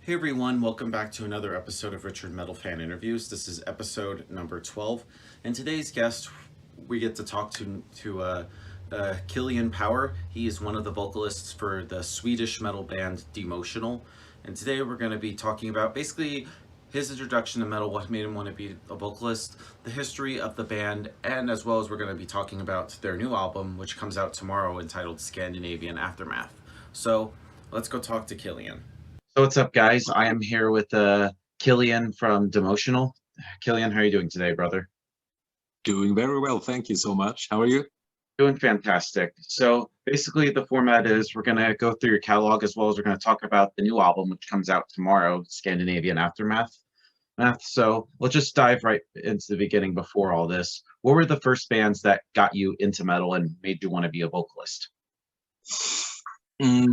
Hey everyone, welcome back to another episode of Richard Metal Fan Interviews. This is episode number 12, and today's guest, we get to talk to Killian Power. He is one of the vocalists for the Swedish metal band Demotional, and today we're going to be talking about basically his introduction to metal, what made him want to be a vocalist, the history of the band, and as well as we're going to be talking about their new album, which comes out tomorrow, entitled Scandinavian Aftermath. So let's go talk to Killian. So what's up, guys? I am here with Killian from Demotional. Killian, how are you doing today, brother? Doing very well, thank you so much. How are you? Doing fantastic. So basically the format is we're going to go through your catalog as well as we're going to talk about the new album, which comes out tomorrow, Scandinavian Aftermath. So let's just dive right into the beginning before all this. What were the first bands that got you into metal and made you want to be a vocalist?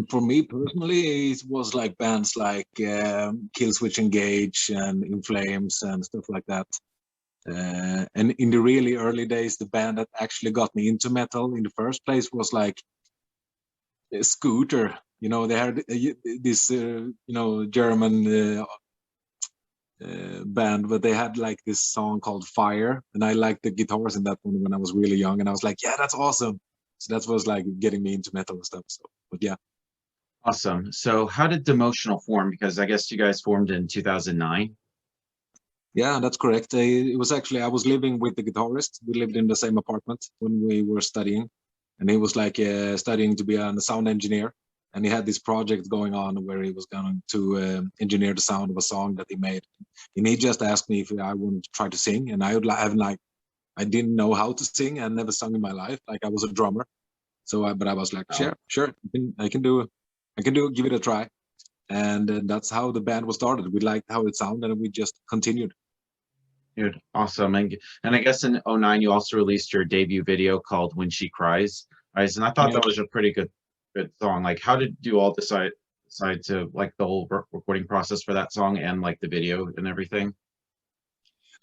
For me personally, it was like bands like Killswitch Engage and In Flames and stuff like that. And in the really early days, the band that actually got me into metal in the first place was like Scooter. You know, they had this German band, but they had like this song called Fire, and I liked the guitars in that one when I was really young, and I was like, yeah, that's awesome. So that was like getting me into metal and stuff. So, but yeah. Awesome. So how did Demotional form? Because I guess you guys formed in 2009. Yeah, that's correct. It was actually, I was living with the guitarist. We lived in the same apartment when we were studying, and he was like studying to be a sound engineer. And he had this project going on where he was going to engineer the sound of a song that he made. And he just asked me if I wanted to try to sing, and I would have like, I didn't know how to sing. I never sung in my life. Like I was a drummer. So, but I was like, sure, I can do it, give it a try. And that's how the band was started. We liked how it sounded, and we just continued. Dude, awesome. And I guess in 2009 you also released your debut video called When She Cries. Right? And I thought that was a pretty good song. Like, how did you all decide to like the whole recording process for that song and like the video and everything?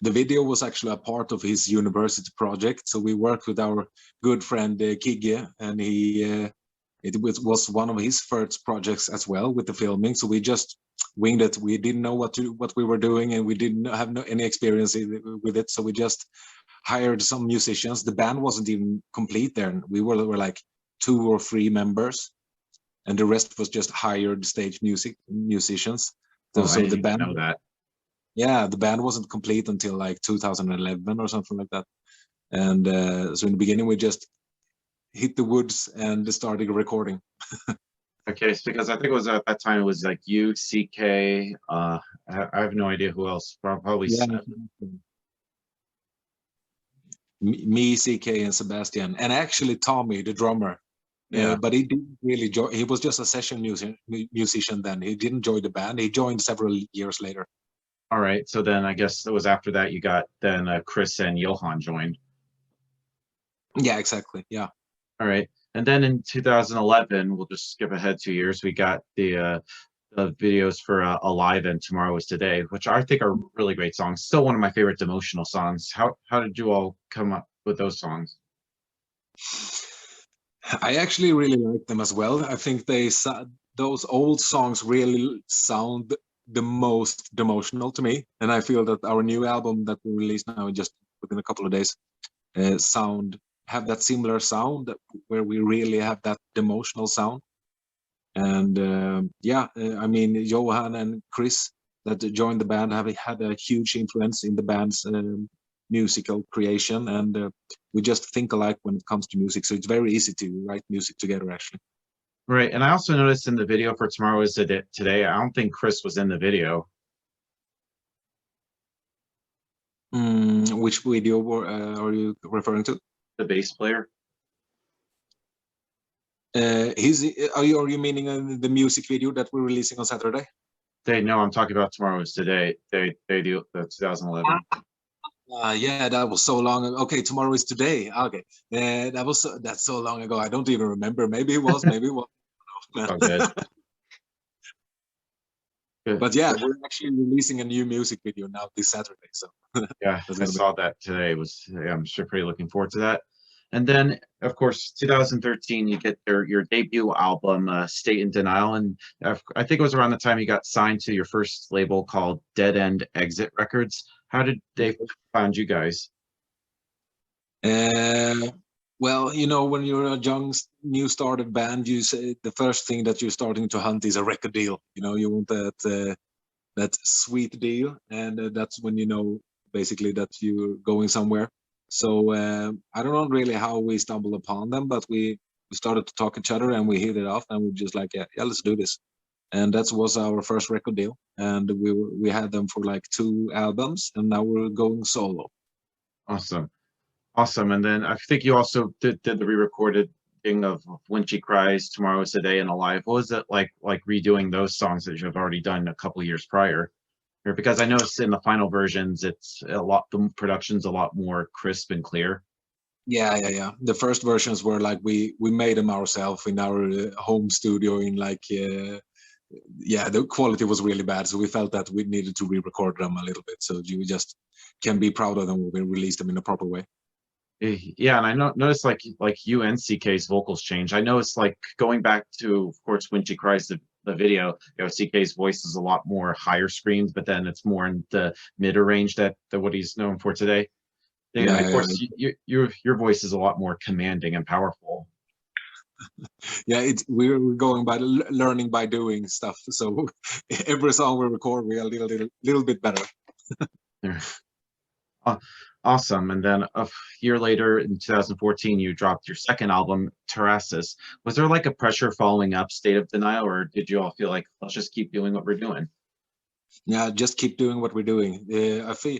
The video was actually a part of his university project. So we worked with our good friend Kigge, and it was one of his first projects as well with the filming. So we just winged it. We didn't know what we were doing, and we didn't have any experience with it. So we just hired some musicians. The band wasn't even complete then. We were like 2 or 3 members, and the rest was just hired stage musicians. So the band know that. Yeah, the band wasn't complete until like 2011 or something like that. And so in the beginning, we just hit the woods and started recording. Okay, so because I think it was at that time, it was like you, CK, I have no idea who else, probably me, CK, and Sebastian, and actually Tommy, the drummer. Yeah, but he didn't really join. He was just a session musician then. He didn't join the band. He joined several years later. All right, so then I guess it was after that you got then Chris and Johan joined. Yeah, exactly. Yeah. All right, and then in 2011, we'll just skip ahead 2 years. We got the videos for Alive and Tomorrow Is Today, which I think are really great songs. Still one of my favorite Demotional songs. How did you all come up with those songs? I actually really like them as well. I think those old songs really sound the most Demotional to me, and I feel that our new album that we release now just within a couple of days have that similar sound where we really have that Demotional sound. And I mean, Johan and Chris that joined the band have had a huge influence in the band's musical creation, and we just think alike when it comes to music, so it's very easy to write music together actually. Right, and I also noticed in the video for Tomorrow Is Today, I don't think Chris was in the video. Which video are you referring to? The bass player. Are you meaning the music video that we're releasing on Saturday? No, I'm talking about Tomorrow Is Today. They do the 2011. Yeah, that was so long ago. Okay, Tomorrow Is Today. Okay, that's so long ago. I don't even remember. Maybe it was. Maybe it was. Oh, good. Good. But yeah, we're actually releasing a new music video now this Saturday. So yeah, I saw that today. I'm sure pretty looking forward to that. And then, of course, 2013, you get your debut album, State in Denial. And I think it was around the time you got signed to your first label called Dead End Exit Records. How did they find you guys? Well, you know, when you're a young, new started band, you say the first thing that you're starting to hunt is a record deal. You know, you want that sweet deal, and that's when you know basically that you're going somewhere. So I don't know really how we stumbled upon them, but we started to talk each other and we hit it off, and we just like, yeah, let's do this. And that was our first record deal, and we had them for like 2 albums, and now we're going solo. Awesome. Awesome. And then I think you also did the re-recorded thing of When She Cries, Tomorrow Is Today, and Alive. What was it like redoing those songs that you've already done a couple years prior? Because I noticed in the final versions, it's a lot, the production's a lot more crisp and clear. Yeah. The first versions were like we made them ourselves in our home studio in like yeah, the quality was really bad, so we felt that we needed to re-record them a little bit, so you just can be proud of them when we release them in a proper way. Yeah, and I noticed like you and CK's vocals change. I noticed like going back to, of course, When She Cries, the video, you know, CK's voice is a lot more higher screams, but then it's more in the mid range that what he's known for today. And Yeah, of course, your voice is a lot more commanding and powerful. Yeah, we're going by learning by doing stuff. So every song we record, we are a little bit better. Awesome. And then a year later in 2014, you dropped your second album, Terraces. Was there like a pressure following up State of Denial, or did you all feel like, let's just keep doing what we're doing? Yeah, just keep doing what we're doing. I feel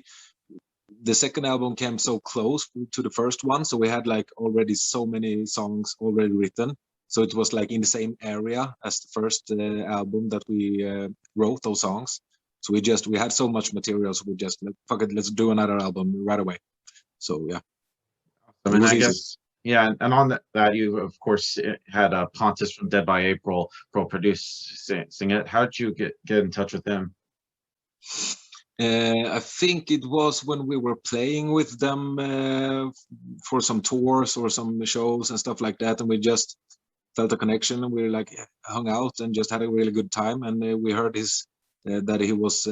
the second album came so close to the first one, so we had like already so many songs already written. So it was like in the same area as the first album that we wrote those songs. So we had so much material, so we just like, fuck it, let's do another album right away. So yeah, I mean, I guess, yeah, and on that you of course had Pontus from Dead by April produce sing it. How did you get in touch with them? I think it was when we were playing with them for some tours or some shows and stuff like that, and we just felt a connection, and we like hung out and just had a really good time. And we heard that he was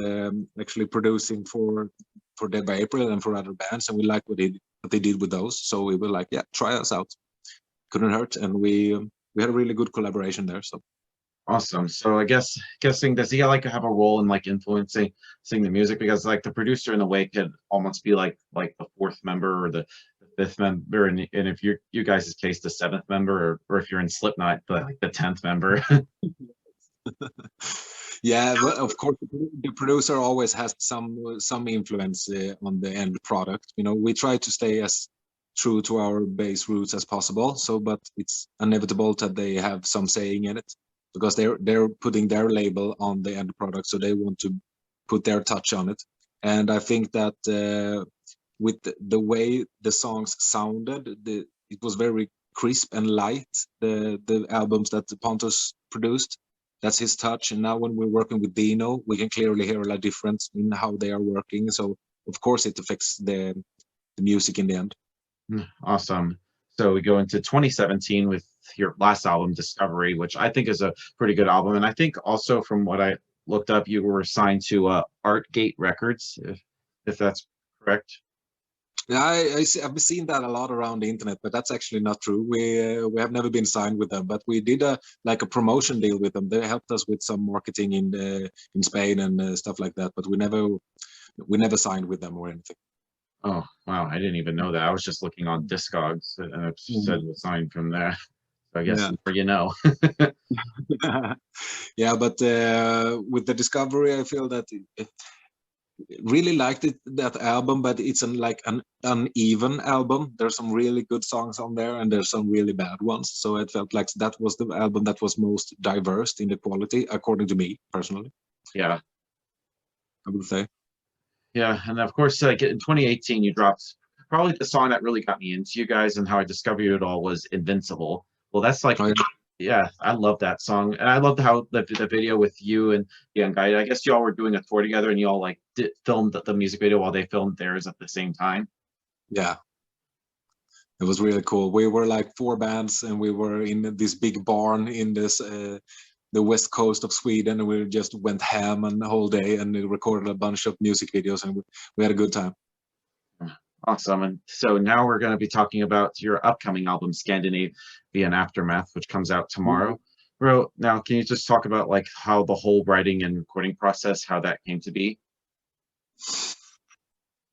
actually producing for Dead by April and for other bands, and we liked what they did with those. So we were like, yeah, try us out. Couldn't hurt, and we had a really good collaboration there. So awesome. So I guessing, does he like have a role in like influencing the music? Because like the producer in a way could almost be like the fourth member or the fifth member, and if you guys' case the seventh member, or if you're in Slipknot, like the 10th member. Yeah, but of course the producer always has some influence on the end product. You know, we try to stay as true to our base roots as possible. So, but it's inevitable that they have some saying in it, because they're putting their label on the end product, so they want to put their touch on it. And I think that with the way the songs sounded, it was very crisp and light. The albums that Pontus produced, that's his touch. And now when we're working with Dino, we can clearly hear a difference in how they are working. So of course it affects the music in the end. Awesome. So we go into 2017 with your last album, Discovery, which I think is a pretty good album. And I think also from what I looked up, you were signed to Artgate Records, if that's correct. Yeah, I've seen that a lot around the internet, but that's actually not true. We have never been signed with them, but we did a promotion deal with them. They helped us with some marketing in Spain and stuff like that, but we never signed with them or anything. Oh wow, I didn't even know that. I was just looking on Discogs and it said it was signed from there. So I guess you know. Yeah, but with the Discovery, I feel that really liked that album, but it's an uneven album. There's some really good songs on there, and there's some really bad ones. So it felt like that was the album that was most diverse in the quality, according to me personally. Yeah, I would say. Yeah, and of course, like in 2018, you dropped probably the song that really got me into you guys and how I discovered it all was Invincible. Well, that's like, yeah, I love that song, and I loved how the video with you and the young guy. I guess y'all were doing a tour together, and y'all like filmed the music video while they filmed theirs at the same time. Yeah, It was really cool. We were like 4 bands, and we were in this big barn in this the west coast of Sweden, and we just went ham and the whole day, and we recorded a bunch of music videos, and we had a good time. Awesome. And so now we're going to be talking about your upcoming album, Scandinavian Aftermath, which comes out tomorrow. Bro, now can you just talk about like how the whole writing and recording process, how that came to be?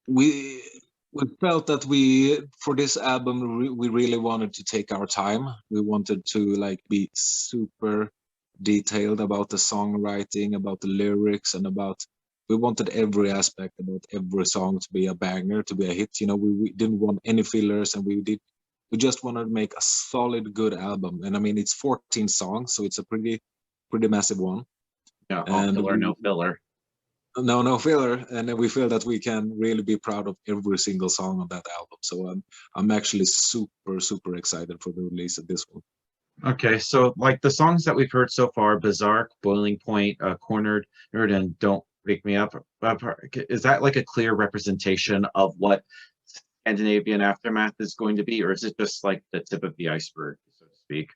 We felt that for this album we really wanted to take our time. We wanted to like be super detailed about the songwriting, about the lyrics, and we wanted every aspect about every song to be a banger, to be a hit. You know, we didn't want any fillers, and we just wanted to make a solid, good album. And I mean, it's 14 songs, so it's a pretty massive one. Yeah, all filler, no filler. No filler, and we feel that we can really be proud of every single song on that album. So I'm actually super excited for the release of this one. Okay, so like the songs that we've heard so far, Bizarre, Boiling Point, Cornered, and Don't Wake Me Up, is that like a clear representation of what Scandinavian Aftermath is going to be, or is it just like the tip of the iceberg, so to speak?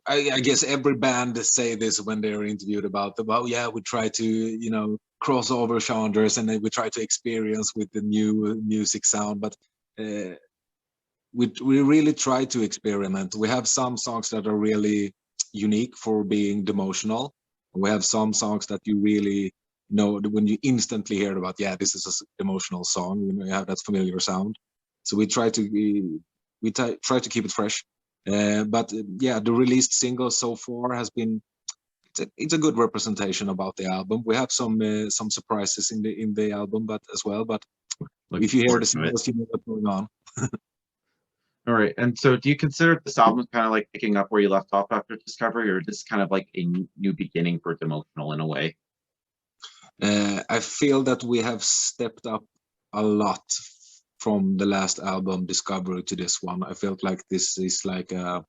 I guess every band say this when they're interviewed about yeah, we try to, you know, cross over genres, and then we try to experience with the new music sound, but we really try to experiment. We have some songs that are really unique for being Demotional. We have some songs that you really know when you instantly hear about, yeah, this is a Demotional song. You know, you have that familiar sound. So we try to keep it fresh. But yeah, the released single so far has been it's a good representation about the album. We have some surprises in the album, but if you hear the singles, you know what's going on. All right, and so do you consider this album kind of like picking up where you left off after Discovery, or just kind of like a new beginning for Demotional in a way? I feel that we have stepped up a lot from the last album, Discovery, to this one. I felt like this is like a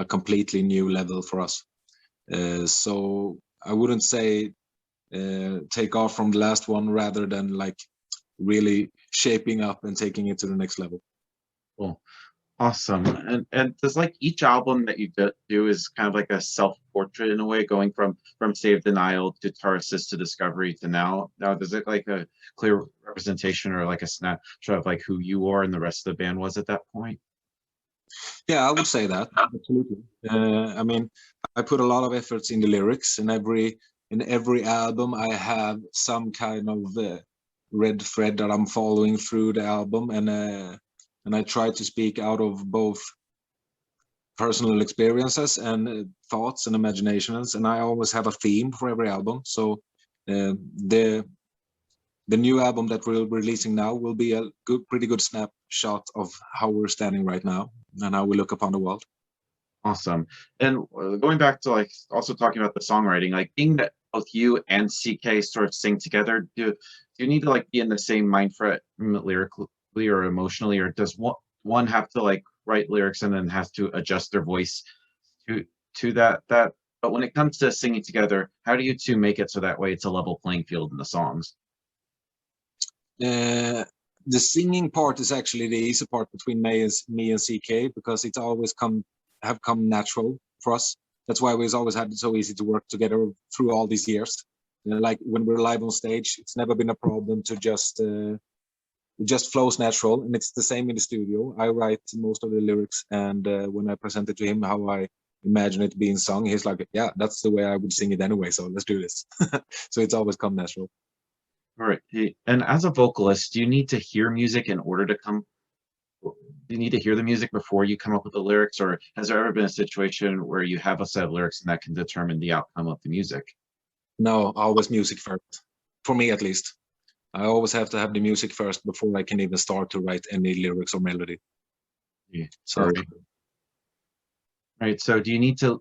completely new level for us. So I wouldn't say take off from the last one, rather than like really shaping up and taking it to the next level. Cool. Awesome. And does like each album that you do is kind of like a self-portrait in a way, going from Save Denial to Tarsus to Discovery to now? Now, does it like a clear representation or like a snapshot of like who you are and the rest of the band was at that point? Yeah, I would say that, absolutely. I mean, I put a lot of efforts in the lyrics. In every album, I have some kind of red thread that I'm following through the album, and I try to speak out of both personal experiences and thoughts and imaginations, and I always have a theme for every album. So the new album that we're releasing now will be a pretty good snapshot of how we're standing right now and how we look upon the world. Awesome. And going back to like also talking about the songwriting, like being that both you and CK sort of sing together, do you need to like be in the same mind frame lyrically or emotionally, or does one have to like write lyrics and then has to adjust their voice to that? But when it comes to singing together, how do you two make it so that way it's a level playing field in the songs? The singing part is actually the easy part between me and CK, because it's always come natural for us. That's why we've always had it so easy to work together through all these years. Like when we're live on stage, it's never been a problem to it just flows natural, and it's the same in the studio. I write most of the lyrics, and when I present it to him how I imagine it being sung, he's like, yeah, that's the way I would sing it anyway, so let's do this. So it's always come natural. All right. And as a vocalist, do you need to hear music in order to do you need to hear the music before you come up with the lyrics, or has there ever been a situation where you have a set of lyrics and that can determine the outcome of the music? No, always music first, for me at least. I always have to have the music first before I can even start to write any lyrics or melody. Yeah, sorry. Right. So do you need do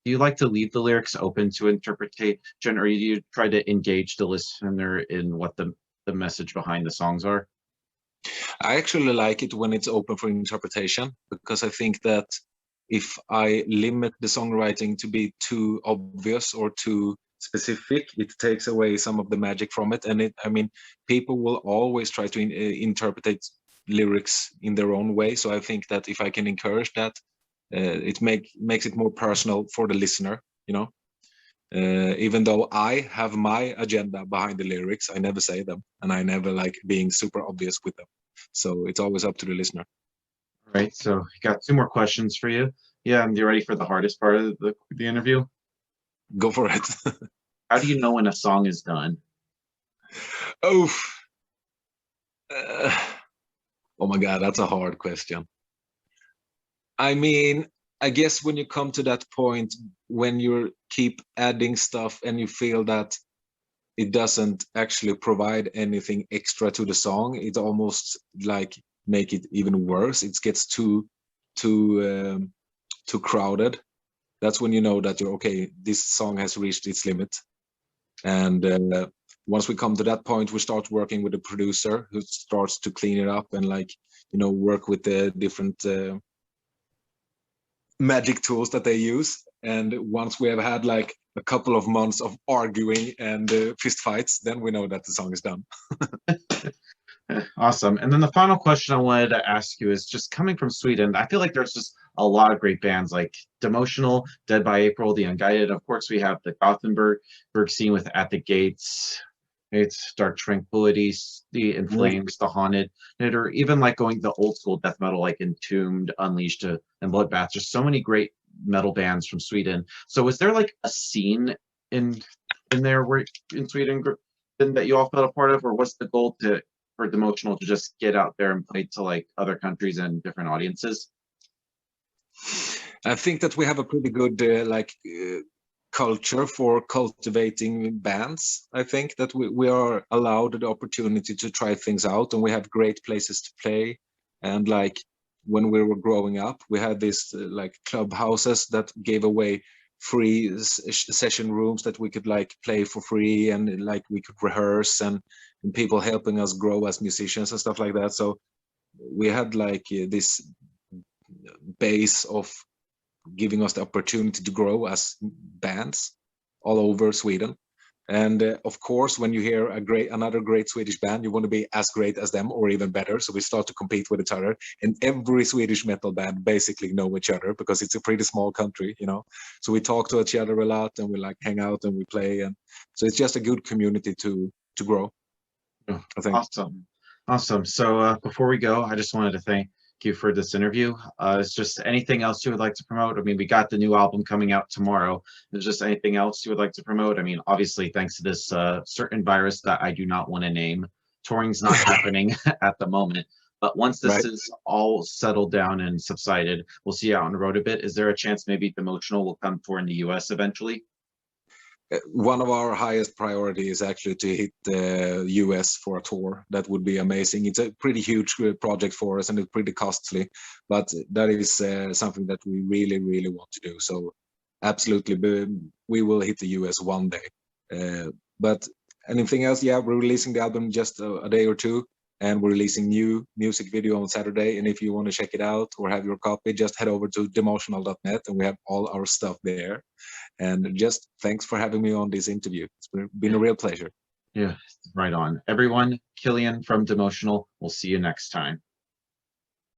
you like to leave the lyrics open to interpretation, or do you try to engage the listener in what the message behind the songs are? I actually like it when it's open for interpretation, because I think that if I limit the songwriting to be too obvious or too specific, it takes away some of the magic from it. And I mean, people will always try to interpret lyrics in their own way. So I think that if I can encourage that, it makes it more personal for the listener, you know. Even though I have my agenda behind the lyrics, I never say them, and I never like being super obvious with them. So it's always up to the listener. All right, so I got 2 more questions for you. Yeah, and you ready for the hardest part of the interview? Go for it. How do you know when a song is done? Oh, oh my God, that's a hard question. I mean, I guess when you come to that point when you keep adding stuff and you feel that it doesn't actually provide anything extra to the song, it almost like make it even worse. It gets too crowded. That's when you know that you're okay. This song has reached its limit, and once we come to that point, we start working with the producer who starts to clean it up and like, you know, work with the different magic tools that they use. And once we have had like a couple of months of arguing and fist fights, then we know that the song is done. Awesome. And then the final question I wanted to ask you is just coming from Sweden, I feel like there's just a lot of great bands like Demotional, Dead by April, The Unguided. Of course, we have the Gothenburg scene with At the Gates, it's Dark Tranquility, The In Flames, The Haunted, or even like going the old school death metal like Entombed, Unleashed, and Bloodbath. There's so many great metal bands from Sweden. So is there like a scene in there where in Sweden that you all felt a part of, or what's the goal for Demotional to just get out there and play to like other countries and different audiences? I think that we have a pretty good culture for cultivating bands. I think that we are allowed the opportunity to try things out, and we have great places to play. And like when we were growing up, we had this like clubhouses that gave away free session rooms that we could like play for free, and like we could rehearse, and people helping us grow as musicians and stuff like that. So we had like this base of giving us the opportunity to grow as bands all over Sweden. And of course, when you hear another great Swedish band, you want to be as great as them or even better. So we start to compete with each other. And every Swedish metal band basically know each other because it's a pretty small country, you know. So we talk to each other a lot, and we like hang out and we play. And so it's just a good community to grow, I think. Awesome. So before we go, I just wanted to thank you for this interview. Is just anything else you would like to promote? I mean, we got the new album coming out tomorrow. Is just anything else you would like to promote? I mean, obviously, thanks to this certain virus that I do not want to name, touring's not happening at the moment. But once this is all settled down and subsided, we'll see you out on the road a bit. Is there a chance maybe Demotional will come tour in the US eventually? One of our highest priority is actually to hit the US for a tour. That would be amazing. It's a pretty huge project for us, and it's pretty costly, but that is something that we really, really want to do. So absolutely, we will hit the US one day. But anything else? Yeah, we're releasing the album just a day or two, and we're releasing new music video on Saturday. And if you want to check it out or have your copy, just head over to demotional.net, and we have all our stuff there. And just thanks for having me on this interview. It's been a real pleasure. Yeah, right on. Everyone, Killian from Demotional. We'll see you next time.